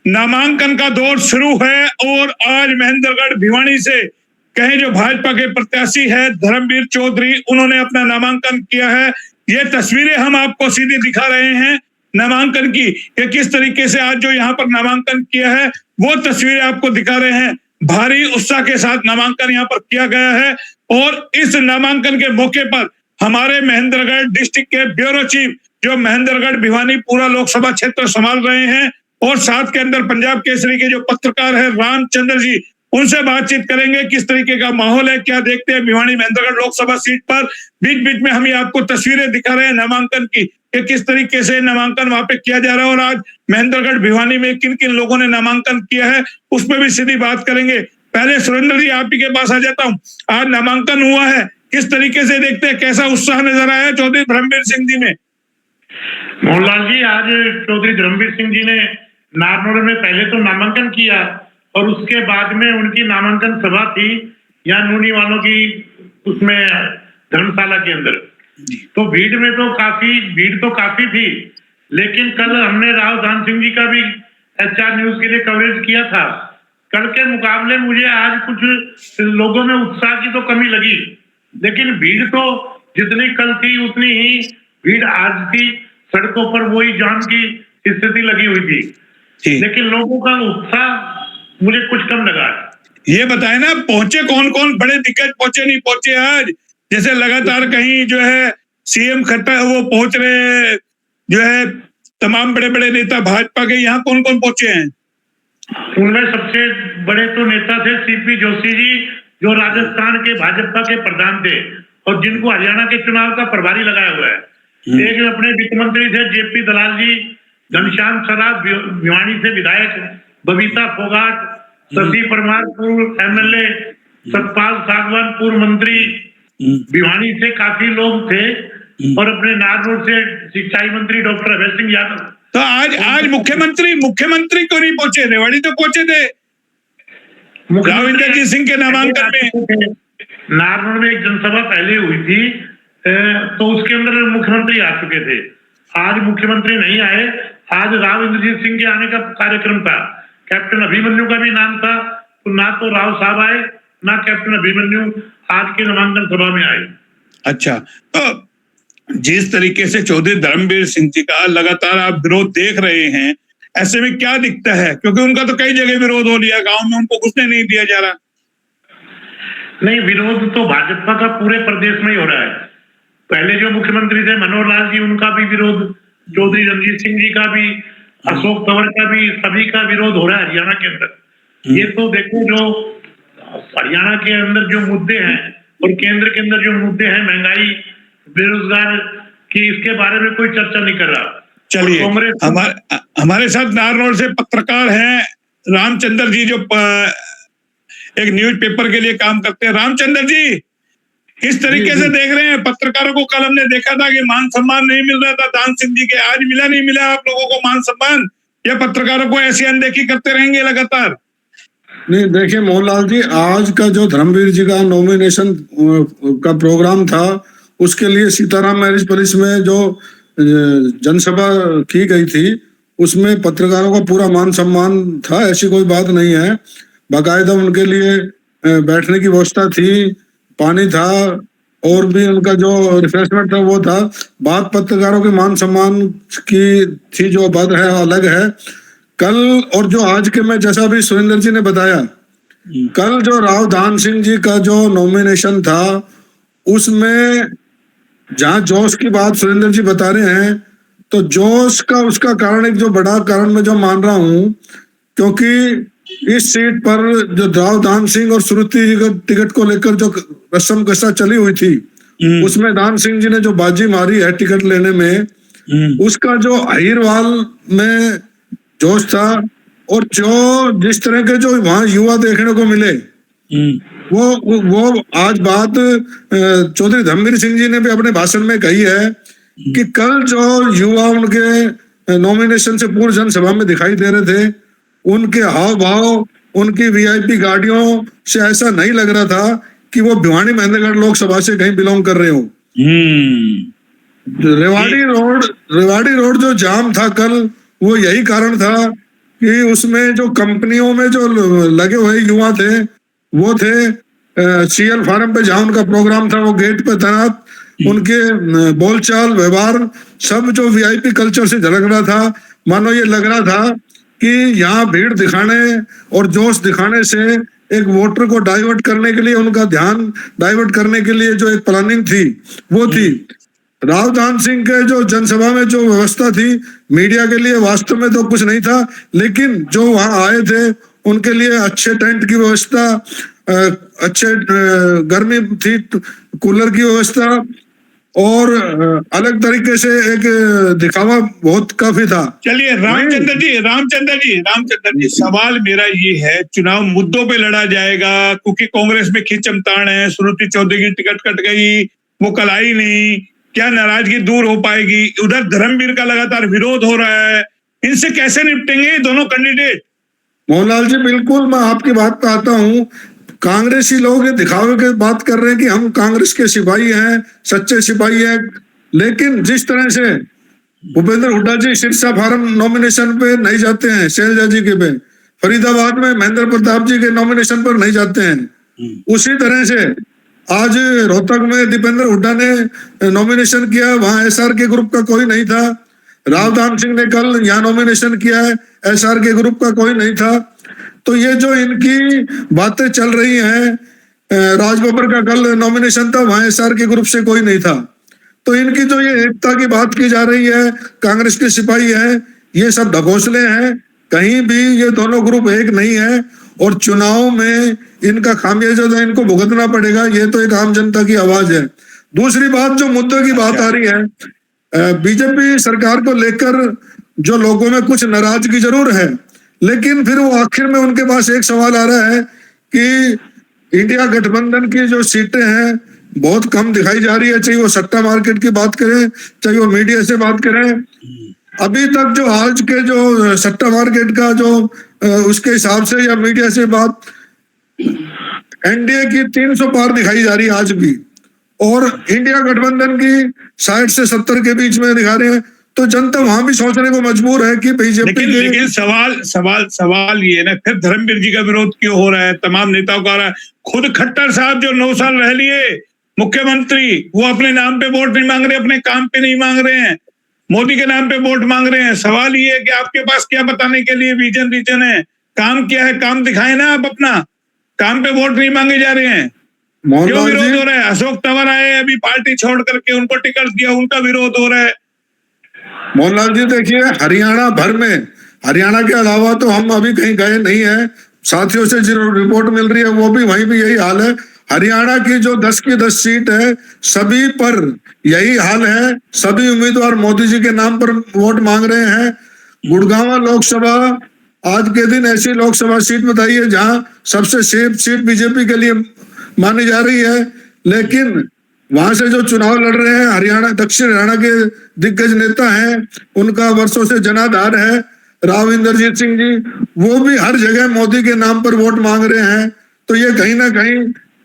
नामांकन का दौर शुरू है और आज महेंद्रगढ़ भिवानी से कहें जो भाजपा के प्रत्याशी है धर्मवीर चौधरी, उन्होंने अपना नामांकन किया है। ये तस्वीरें हम आपको सीधी दिखा रहे हैं नामांकन की, कि किस तरीके से आज जो यहाँ पर नामांकन किया है वो तस्वीरें आपको दिखा रहे हैं। भारी उत्साह के साथ नामांकन यहाँ पर किया गया है और इस नामांकन के मौके पर हमारे महेंद्रगढ़ डिस्ट्रिक्ट के ब्यूरो चीफ जो महेंद्रगढ़ भिवानी पूरा लोकसभा क्षेत्र संभाल रहे हैं और साथ के अंदर पंजाब केसरी के जो पत्रकार है रामचंद्र जी, उनसे बातचीत करेंगे किस तरीके का माहौल है, क्या देखते हैं भिवानी महेंद्रगढ़ लोकसभा सीट पर। बीच बीच में हम ये आपको तस्वीरें दिखा रहे हैं नामांकन की, कि किस तरीके से नामांकन वहां पे किया जा रहा है और आज महेंद्रगढ़ भिवानी में किन किन लोगों ने नामांकन किया है उस पर भी सीधी बात करेंगे। पहले सुरेंद्र जी आप ही के पास आ जाता हूँ, आज नामांकन हुआ है, किस तरीके से देखते हैं, कैसा उत्साह नजर आया चौधरी धर्मवीर सिंह जी में? मोहनलाल जी, आज चौधरी धर्मवीर सिंह जी ने नारनौल में पहले तो नामांकन किया और उसके बाद में उनकी नामांकन सभा थी यहाँ नूनी वालों की उसमें धर्मशाला के अंदर। तो भीड़ तो काफी थी, लेकिन कल हमने राव धान सिंह जी का भी HR न्यूज के लिए कवरेज किया था। कल के मुकाबले मुझे आज कुछ लोगों में उत्साह की तो कमी लगी, लेकिन भीड़ तो जितनी कल थी उतनी ही भीड़ आज थी। सड़कों पर वही जाम की स्थिति लगी हुई थी, लेकिन लोगों का उत्साह मुझे कुछ कम लगा। ये बताए ना, पहुंचे कौन कौन, बड़े दिक्कत पहुंचे नहीं पहुंचे आज? जैसे लगातार कहीं जो है CM खट्टर वो पहुंच रहे, जो है तमाम बड़े बड़े नेता भाजपा के, यहाँ कौन कौन पहुंचे हैं? उनमें सबसे बड़े तो नेता थे CP जोशी जी, जो राजस्थान के भाजपा के प्रधान थे और जिनको हरियाणा के चुनाव का प्रभारी लगाया हुआ है। एक अपने वित्त मंत्री थे JP दलाल जी, घनश्याम सराफ भिवानी से विधायक, बबीता फोगाट, शशि परमार पूर्व MLA, सतपाल सागवान पूर्व मंत्री, भिवानी से काफी लोग थे और अपने नारनौल से सिंचाई मंत्री डॉक्टर अभय सिंह यादव। तो आज मुख्यमंत्री क्यों नहीं पहुंचे? रेवाड़ी तो पहुंचे थे राव इंद्रजीत सिंह के नामांकन में। नारनौल में एक जनसभा पहले हुई थी तो उसके अंदर मुख्यमंत्री आ चुके थे। आज मुख्यमंत्री नहीं आए, आज राव इंद्रजीत सिंह के आने का कार्यक्रम था। कैप्टन अभिमन्यु का भी नाम था, तो ना तो राव साहब आए ना कैप्टन अभिमन्यु आज के नामांकन सभा में आए। अच्छा, तो जिस तरीके से चौधरी धर्मवीर सिंह जी का लगातार आप विरोध देख रहे हैं, ऐसे में क्या दिखता है? क्योंकि उनका तो कई जगह विरोध हो लिया, गांव में उनको घुसने नहीं दिया जा रहा। नहीं, विरोध तो भाजपा का पूरे प्रदेश में ही हो रहा है। पहले जो मुख्यमंत्री थे मनोहर लाल जी, उनका भी विरोध, चौधरी रणजीत सिंह जी का भी, अशोक तंवर का भी, सभी का विरोध हो रहा है हरियाणा के अंदर। ये तो देखो जो हरियाणा के अंदर जो मुद्दे हैं और केंद्र के अंदर जो मुद्दे हैं, महंगाई, बेरोजगार की, इसके बारे में कोई चर्चा नहीं कर रहा। चलिए, हमारे साथ नारनौल से पत्रकार हैं रामचंद्र जी, जो एक न्यूज़पेपर के लिए काम करते हैं। रामचंद्र जी, किस तरीके से देख रहे हैं? पत्रकारों को कल हमने देखा था कि मान सम्मान नहीं मिल रहा था दान सिंह जी के, आज मिला नहीं मिला आप लोगों को मान सम्मान, या पत्रकारों को ऐसी अनदेखी करते रहेंगे लगातार? नहीं, देखिए मोहनलाल जी, आज का जो धर्मवीर जी का नॉमिनेशन का प्रोग्राम था, उसके लिए सीताराम मैरिज पैलेस में जो जनसभा की गई थी, उसमें पत्रकारों का पूरा मान सम्मान था, ऐसी कोई बात नहीं है। बाकायदा उनके लिए बैठने की व्यवस्था थी, पानी था और भी उनका जो रिफ्रेशमेंट था वो था। बात पत्रकारों के मान सम्मान की थी, जो बात है अलग है। कल और जो आज के में, जैसा भी सुरेंद्र जी ने बताया, कल जो राव धान सिंह जी का जो नॉमिनेशन था, उसमें जहां जोश की बात सुरेंद्र जी बता रहे हैं, तो जोश का उसका कारण, एक जो बड़ा कारण मैं जो मान रहा हूं, क्योंकि इस सीट पर जो राव धान सिंह और श्रुति जी का टिकट को लेकर जो रस्म कसा चली हुई थी, उसमें धान सिंह जी ने जो बाजी मारी है टिकट लेने में, उसका जो अहिरवाल में जोश था और जो जिस तरह के जो वहां युवा देखने को मिले, वो आज बात चौधरी धर्मवीर सिंह जी ने भी अपने भाषण में कही है कि कल जो युवा उनके नॉमिनेशन से पूर्व जनसभा में दिखाई दे रहे थे, उनके हाव भाव, उनकी VIP गाड़ियों से ऐसा नहीं लग रहा था कि वो भिवानी महेंद्रगढ़ लोकसभा से कहीं बिलोंग कर रहे हो। रेवाड़ी रोड जो जाम था कल, वो यही कारण था कि उसमें जो कंपनियों में जो लगे हुए युवा थे वो थे सीएल फार्म पे, जहां उनका प्रोग्राम था वो गेट पे तैनात, उनके बोलचाल व्यवहार सब जो वीआईपी कल्चर से झलक रहा था। मानो ये लग रहा था कि यहाँ भीड़ दिखाने और जोश दिखाने से एक वोटर को डाइवर्ट करने के लिए, उनका ध्यान डाइवर्ट करने के लिए जो एक प्लानिंग थी वो थी। रावधान सिंह के जो जनसभा में जो व्यवस्था थी मीडिया के लिए वास्तव में तो कुछ नहीं था, लेकिन जो वहां आए थे उनके लिए अच्छे टेंट की व्यवस्था, अच्छे गर्मी थी, कूलर की व्यवस्था और अलग तरीके से एक दिखावा बहुत काफी था। चलिए रामचंद्र जी, सवाल मेरा ये है, चुनाव मुद्दों पे लड़ा जाएगा क्योंकि कांग्रेस में खींचतान है, श्रुति चौधरी की टिकट कट गई, वो कल आई नहीं, क्या नाराजगी दूर हो पाएगी? उधर धर्मवीर का लगातार विरोध हो रहा है, इनसे कैसे निपटेंगे दोनों कैंडिडेट? मोहनलाल जी बिल्कुल, मैं आपकी बात पे आता हूँ। कांग्रेसी लोग ये दिखावे की बात कर रहे हैं कि हम कांग्रेस के सिपाही हैं, सच्चे सिपाही हैं, लेकिन जिस तरह से भूपेंद्र हुड्डा जी सिरसा फार्म नॉमिनेशन पे नहीं जाते हैं, शैलजा जी के पे, फरीदाबाद में महेंद्र प्रताप जी के नॉमिनेशन पर नहीं जाते हैं, उसी तरह से आज रोहतक में दीपेंद्र हुड्डा ने नॉमिनेशन किया, वहां एसआर के ग्रुप का कोई नहीं था। रावधान सिंह ने कल यहाँ नॉमिनेशन किया है, एसआर के ग्रुप का कोई नहीं था। तो ये जो इनकी बातें चल रही हैं, राजबब्बर का कल नॉमिनेशन था, वहां एसआर के ग्रुप से कोई नहीं था। तो इनकी जो ये एकता की बात की जा रही है, कांग्रेस के सिपाही हैं, ये सब ढकोसले हैं, कहीं भी ये दोनों ग्रुप एक नहीं है और चुनाव में इनका खामियाजा जो इनको भुगतना पड़ेगा, ये तो एक आम जनता की आवाज है। दूसरी बात, जो मुद्दों की बात आ रही है, बीजेपी सरकार को लेकर जो लोगों में कुछ नाराजगी जरूर है, लेकिन फिर वो आखिर में उनके पास एक सवाल आ रहा है कि इंडिया गठबंधन की जो सीटें हैं बहुत कम दिखाई जा रही है, चाहे वो सट्टा मार्केट की बात करें, चाहे वो मीडिया से बात करें। अभी तक जो आज के जो सट्टा मार्केट का जो उसके हिसाब से या मीडिया से बात, एनडीए की 300 पार दिखाई जा रही है आज भी, और इंडिया गठबंधन की 60 से 70 के बीच में दिखा रहे हैं। तो जनता वहां भी सोचने को मजबूर है कि बीजेपी लेकिन सवाल ये ना, फिर धर्मवीर जी का विरोध क्यों हो रहा है? तमाम नेताओं का आ रहा है। खुद खट्टर साहब जो 9 साल रह लिए मुख्यमंत्री, वो अपने नाम पे वोट नहीं मांग रहे, अपने काम पे नहीं मांग रहे हैं, मोदी के नाम पे वोट मांग रहे हैं। सवाल ये है कि आपके पास क्या बताने के लिए विजन है? काम क्या है? काम दिखाए ना आप अपना, काम पे वोट नहीं मांगे जा रहे हैं, क्यों विरोध हो रहा है? अशोक तंवर आए अभी पार्टी छोड़ करके, उनको टिकट दिया, उनका विरोध हो रहा है। मोहनलाल जी देखिए, हरियाणा भर में, हरियाणा के अलावा तो हम अभी कहीं गए नहीं है, साथियों से जो रिपोर्ट मिल रही है वो भी वहीं भी यही हाल है। हरियाणा की जो 10 की 10 सीट है, सभी पर यही हाल है, सभी उम्मीदवार मोदी जी के नाम पर वोट मांग रहे हैं। गुड़गांव लोकसभा आज के दिन ऐसी लोकसभा सीट बताइए जहां सबसे सेफ सीट बीजेपी के लिए मानी जा रही है, लेकिन वहां से जो चुनाव लड़ रहे हैं हरियाणा, दक्षिण हरियाणा के दिग्गज नेता हैं, उनका वर्षों से जनाधार है राव इंद्रजीत सिंह जी, वो भी हर जगह मोदी के नाम पर वोट मांग रहे हैं। तो ये कहीं ना कहीं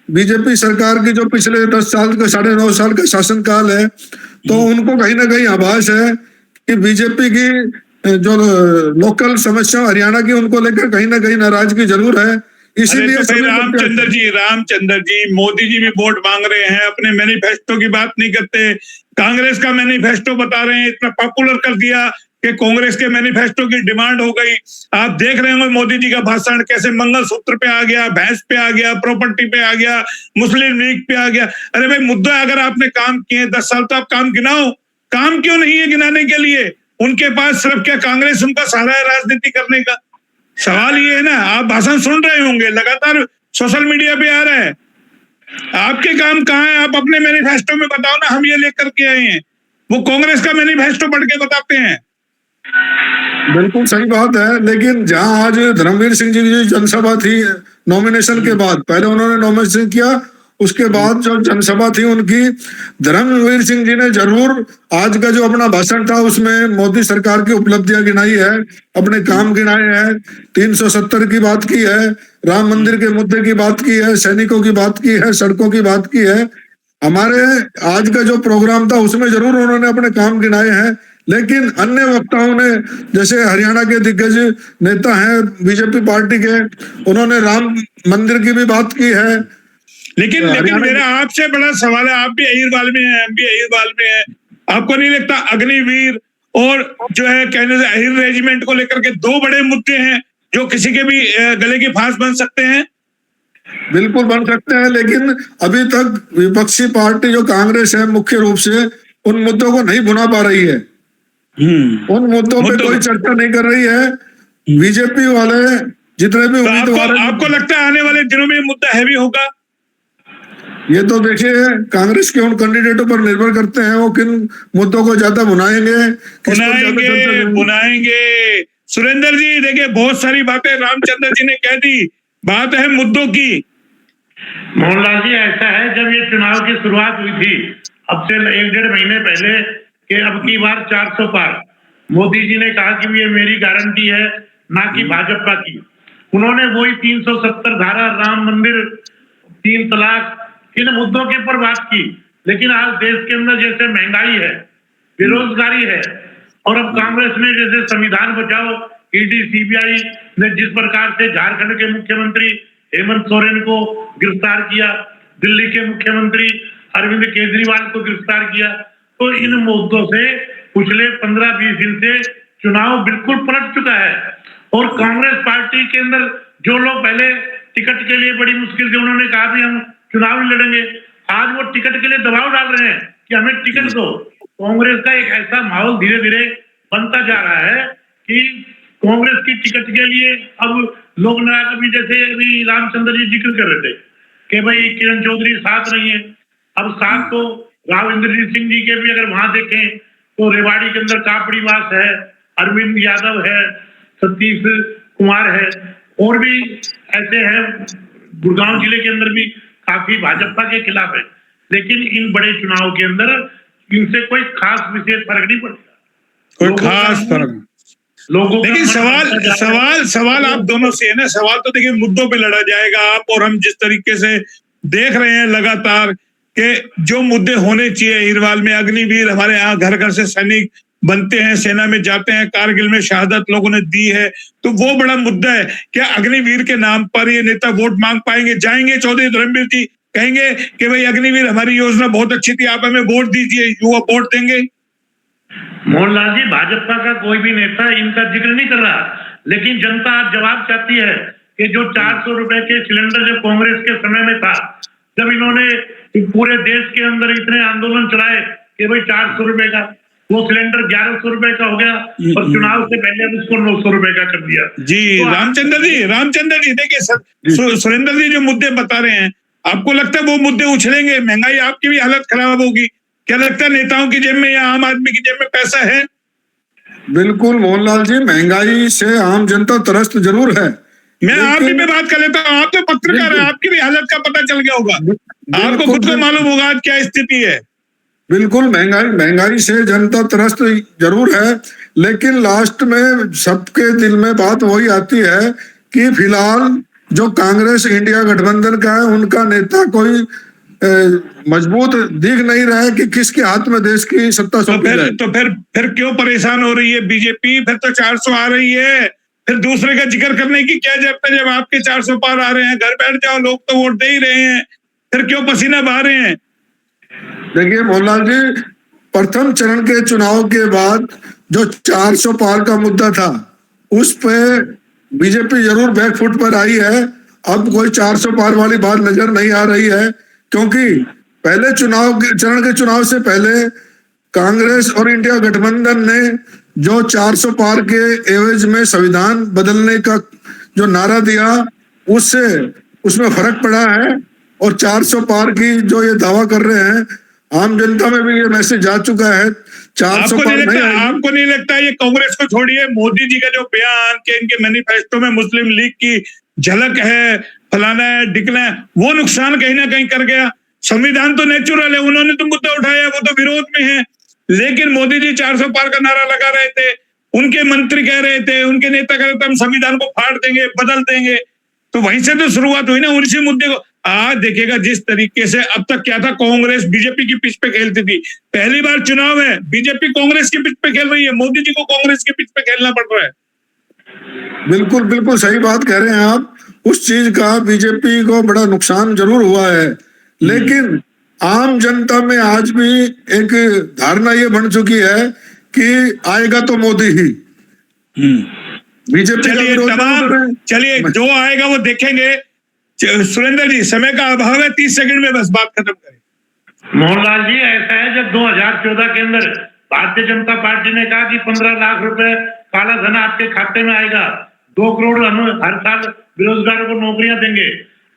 बीजेपी सरकार की जो पिछले 10 साल का, 9.5 साल का शासनकाल है, तो उनको कहीं ना कहीं आभास है कि बीजेपी की जो लोकल समस्या हरियाणा की, उनको लेकर कहीं ना कहीं नाराजगी जरूर है। इसीलिए तो रामचंद्र जी, मोदी जी भी वोट मांग रहे हैं, अपने मैनिफेस्टो की बात नहीं करते, कांग्रेस का मैनिफेस्टो बता रहे हैं, इतना पॉपुलर कर दिया कि कांग्रेस के मैनिफेस्टो की डिमांड हो गई। आप देख रहे होंगे मोदी जी का भाषण कैसे मंगलसूत्र पे आ गया, भैंस पे आ गया, प्रॉपर्टी पे आ गया, मुस्लिम लीग पे आ गया। अरे भाई, मुद्दा अगर आपने काम किए 10 साल तो आप काम गिनाओ, काम क्यों नहीं है गिनाने के लिए? उनके पास सिर्फ क्या कांग्रेस उनका सहारा है राजनीति करने का? सवाल ये है ना, आप भाषण सुन रहे होंगे, लगातार सोशल मीडिया पे आ रहा है, आपके काम कहाँ है? आप अपने मैनिफेस्टो में बताओ ना, हम ये लेकर के आए हैं। वो कांग्रेस का मैनिफेस्टो पढ़ के बताते हैं। बिल्कुल सही बात है, लेकिन जहां आज धर्मवीर सिंह जी की जनसभा थी नॉमिनेशन के बाद, पहले उन्होंने नॉमिनेशन किया, उसके बाद जो जनसभा थी उनकी, धर्मवीर सिंह जी ने जरूर आज का जो अपना भाषण था उसमें मोदी सरकार की उपलब्धियां गिनाई है, अपने काम गिनाए हैं, 370 की बात की है, राम मंदिर के मुद्दे की बात की है, सैनिकों की बात की है, सड़कों की बात की है। हमारे आज का जो प्रोग्राम था उसमें जरूर उन्होंने अपने काम गिनाए हैं, लेकिन अन्य वक्ताओं ने, जैसे हरियाणा के दिग्गज नेता हैं बीजेपी पार्टी के, उन्होंने राम मंदिर की भी बात की है। लेकिन मेरा आपसे बड़ा सवाल है, आप भी अहिरवाल में हैं, हम भी अहिरवाल में हैं, आपको नहीं लगता अग्निवीर और जो है कहने से अहिर रेजिमेंट को लेकर के दो बड़े मुद्दे हैं जो किसी के भी गले की फांस बन सकते हैं? बिल्कुल बन सकते हैं, लेकिन अभी तक विपक्षी पार्टी जो कांग्रेस है मुख्य रूप से उन मुद्दों को नहीं भुना पा रही है। उन मुद्दों पे कोई चर्चा नहीं कर रही है। बीजेपी वाले जितने भी उम्मीदवार, आपको लगता है आने वाले दिनों में मुद्दा हैवी होगा? ये तो देखिए कांग्रेस के उन कैंडिडेटों पर निर्भर करते हैं, वो किन मुद्दों को ज्यादा बुनाएंगे। सुरेंद्र जी देखिए, बहुत सारी बातें रामचंद्र जी ने कह दी, बात है मुद्दों की। मोहनलाल जी, ऐसा है, जब ये चुनाव की शुरुआत हुई थी अब से 1-1.5 महीने पहले कि अब की बार 400 पार, मोदी जी ने कहा कि ये मेरी गारंटी है, ना कि भाजपा की। उन्होंने वही 370 धारा, राम मंदिर, 3 तलाक, इन मुद्दों के ऊपर बात की। लेकिन आज देश के अंदर जैसे महंगाई है, बेरोजगारी है, और अब कांग्रेस ने जैसे संविधान बचाओ, ईडी सीबीआई ने जिस प्रकार से झारखंड के मुख्यमंत्री हेमंत सोरेन को गिरफ्तार किया, दिल्ली के मुख्यमंत्री अरविंद केजरीवाल को गिरफ्तार किया, तो इन मुद्दों से पिछले 15-20 दिन से चुनाव बिल्कुल पलट चुका है। और कांग्रेस पार्टी के अंदर जो लोग पहले टिकट के लिए बड़ी मुश्किल से उन्होंने कहा भी हम चुनाव नहीं लड़ेंगे, आज वो टिकट के लिए दबाव डाल रहे हैं कि हमें टिकट दो। कांग्रेस का एक ऐसा माहौल धीरे धीरे बनता जा रहा है कि कांग्रेस की टिकट के लिए अब लोग नाराज, भी जैसे अभी रामचंद्र जी जिक्र कर रहे थे कि भाई किरण चौधरी साथ नहीं है, अब साथ तो राव इंद्रजीत सिंह जी के भी अगर वहां देखें तो रेवाड़ी के अंदर कापड़ीवास है, अरविंद यादव है, सतीश कुमार है, और भी ऐसे हैं, गुड़गांव जिले के अंदर भी काफी भाजपा के खिलाफ है। लेकिन इन बड़े चुनाव के अंदर इनसे कोई खास विशेष फर्क नहीं पड़ेगा, कोई खास फर्क लोगों। लेकिन सवाल आप दोनों से है ना, सवाल तो देखिए मुद्दों पे लड़ा जाएगा। आप और हम जिस तरीके से देख रहे हैं लगातार कि जो मुद्दे होने चाहिए अहिरवाल में, अग्निवीर हमारे यहाँ घर घर से सैनिक बनते हैं, सेना में जाते हैं, कारगिल में शहादत लोगों ने दी है, तो वो बड़ा मुद्दा है। क्या अग्निवीर के नाम पर ये नेता वोट मांग पाएंगे? जाएंगे चौधरी धर्मवीर जी, कहेंगे कि भाई अग्निवीर हमारी योजना बहुत अच्छी थी, आप हमें वोट दीजिए, युवा वोट देंगे? मोहनलाल जी, भाजपा का कोई भी नेता इनका जिक्र नहीं कर रहा, लेकिन जनता आज जवाब चाहती है कि जो 400 रुपए के सिलेंडर जब कांग्रेस के समय में था, जब इन्होंने पूरे देश के अंदर इतने आंदोलन चलाए कि भाई 400 रुपए का, वो सिलेंडर 1100 रुपए का हो गया और चुनाव से पहले उसको 900 रुपए का कर दिया। जी तो रामचंद्र जी देखिए, सुरेंद्र जी जो मुद्दे बता रहे हैं, आपको लगता है वो मुद्दे उछलेंगे? महंगाई, आपकी भी हालत खराब होगी, क्या लगता है नेताओं की जेब में या आम आदमी की जेब में पैसा है? बिल्कुल मोहनलाल जी, महंगाई से आम जनता त्रस्त जरूर है। मैं आपकी पे बात कर लेता हूँ, आप तो पत्रकार हैं, आपकी भी हालत का पता चल गया होगा, आपको खुद को मालूम होगा आज क्या स्थिति है। बिल्कुल, महंगाई से जनता त्रस्त जरूर है, लेकिन लास्ट में सबके दिल में बात वही आती है कि फिलहाल जो कांग्रेस इंडिया गठबंधन का है, उनका नेता कोई मजबूत दिख नहीं रहा है कि किसके हाथ में देश की सत्ता सौंपी जाए। तो फिर क्यों परेशान हो रही है बीजेपी? फिर तो 400 आ रही है, फिर दूसरे का जिक्र करने की क्या जरूरत है? जब आपके 400 पार आ रहे हैं, घर बैठ जाओ, लोग तो वोट दे ही रहे हैं, फिर क्यों पसीना बहा रहे हैं? देखिए मोहनलाल जी, प्रथम चरण के चुनाव के बाद जो 400 पार का मुद्दा था, उस पे बीजेपी जरूर बैकफुट पर आई है। अब कोई 400 पार वाली बात नजर नहीं आ रही है, क्योंकि पहले चरण के चुनाव से पहले कांग्रेस और इंडिया गठबंधन ने जो 400 पार के एवज में संविधान बदलने का जो नारा दिया, उसमें फर्क पड़ा है। और 400 पार की जो ये दावा कर रहे हैं, आम जनता में भी ये मैसेज जा चुका है। 400 पार आपको नहीं लगता ये कांग्रेस को छोड़िए, मोदी जी का जो बयान कि इनके मैनिफेस्टो में मुस्लिम लीग की झलक है, फलाना है, ढिकना है, वो नुकसान कहीं ना कहीं कर गया? संविधान तो नेचुरल है, उन्होंने तो मुद्दा उठाया, वो तो विरोध में है, लेकिन मोदी जी 400 पार का नारा लगा रहे थे, उनके मंत्री कह रहे थे, उनके नेता कह रहे थे हम संविधान को फाड़ देंगे, बदल देंगे, तो वहीं से तो शुरुआत हुई ना, उसी मुद्दे को। आज देखिएगा जिस तरीके से अब तक क्या था, कांग्रेस बीजेपी की पिच पे खेलती थी, पहली बार चुनाव है बीजेपी कांग्रेस की पिच पे खेल रही है, मोदी जी को कांग्रेस की पिच पे खेलना पड़ रहा है। बिल्कुल बिल्कुल सही बात कह रहे हैं आप। उस चीज का बीजेपी को बड़ा नुकसान जरूर हुआ है, लेकिन आम जनता में आज भी एक धारणा ये बन चुकी है कि आएगा तो मोदी ही। बीजेपी का विरोध नहीं करें। चलिए जो आएगा वो देखेंगे। सुरेंद्र जी, समय का अभाव है, 30 सेकंड में बस बात खत्म करें। मोहनलाल जी, ऐसा है जब 2014 के अंदर भारतीय जनता पार्टी ने कहा कि 15 लाख रुपए काला धन आपके खाते में आएगा, 2 करोड़ हम हर साल बेरोजगारों को नौकरियां देंगे,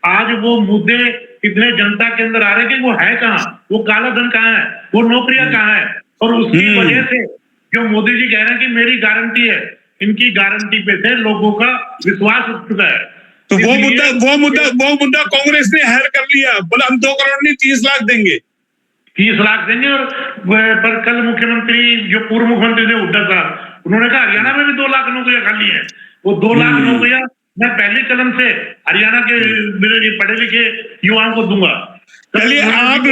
आज वो मुद्दे इतने जनता के अंदर आ रहे हैं कि वो है कहाँ, वो काला धन कहाँ है, वो नौकरियां कहाँ है। और उसकी वजह से जो मोदी जी कह रहे हैं कि मेरी गारंटी है, इनकी गारंटी पे से लोगों का विश्वास उठ चुका है। तो वो मुद्दा कांग्रेस ने हायर कर लिया, बोला हम 2 करोड़ नहीं 30 लाख देंगे, 30 लाख देंगे। और पर कल मुख्यमंत्री जो पूर्व मुख्यमंत्री थे उद्धव साहब, उन्होंने कहा हरियाणा में भी 2 लाख नौकरियां खाली है। वो 2 लाख नौकरियां मैं पहले कलम से हरियाणा के मेरे पढ़े लिखे युवाओं को दूंगा। चलिए आप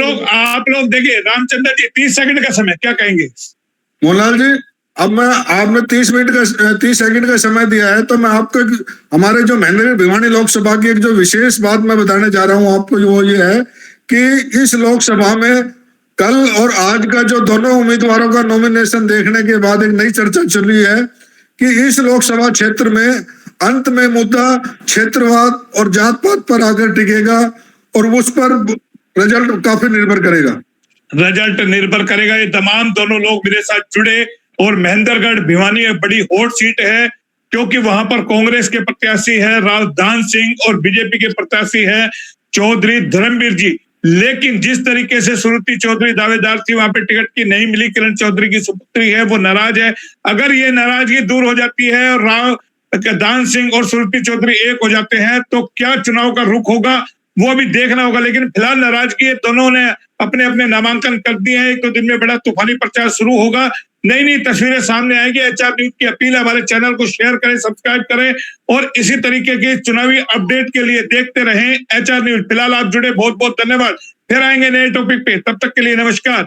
लोग देखिए, रामचंद्र जी 30 सेकंड का समय, क्या कहेंगे? मोहनलाल जी, अब मैं आपने 30 सेकंड का समय दिया है, तो मैं आपको हमारे जो महेंद्र भिवानी लोकसभा की एक जो विशेष बात मैं बताने जा रहा हूं आपको, वो ये है कि इस लोकसभा में कल और आज का जो दोनों उम्मीदवारों का नॉमिनेशन देखने के बाद एक नई चर्चा चल रही है कि इस लोकसभा क्षेत्र में अंत में मुद्दा क्षेत्रवाद और जात पात पर आकर टिकेगा और उस पर रिजल्ट काफी निर्भर करेगा। ये तमाम दोनों लोग मेरे साथ जुड़े, और महेंद्रगढ़ भिवानी एक बड़ी हॉट सीट है, क्योंकि वहां पर कांग्रेस के प्रत्याशी है राजदान सिंह और बीजेपी के प्रत्याशी है चौधरी धर्मवीर जी। लेकिन जिस तरीके से सुरुचि चौधरी दावेदार थी, वहां पे टिकट की नहीं मिली, किरण चौधरी की सुपुत्री है, वो नाराज है। अगर ये नाराजगी दूर हो जाती है और राजदान सिंह और सुरुचि चौधरी एक हो जाते हैं, तो क्या चुनाव का रुख होगा वो अभी देखना होगा। लेकिन फिलहाल नाराजगी दोनों ने अपने अपने नामांकन कर दिए हैं। 1-2 दिन में बड़ा तूफानी प्रचार शुरू होगा, नई नई तस्वीरें सामने आएगी। एचआर न्यूज की अपील है, हमारे चैनल को शेयर करें, सब्सक्राइब करें और इसी तरीके के चुनावी अपडेट के लिए देखते रहें एचआर न्यूज। फिलहाल आप जुड़े, बहुत बहुत धन्यवाद। फिर आएंगे नए टॉपिक पे, तब तक के लिए नमस्कार।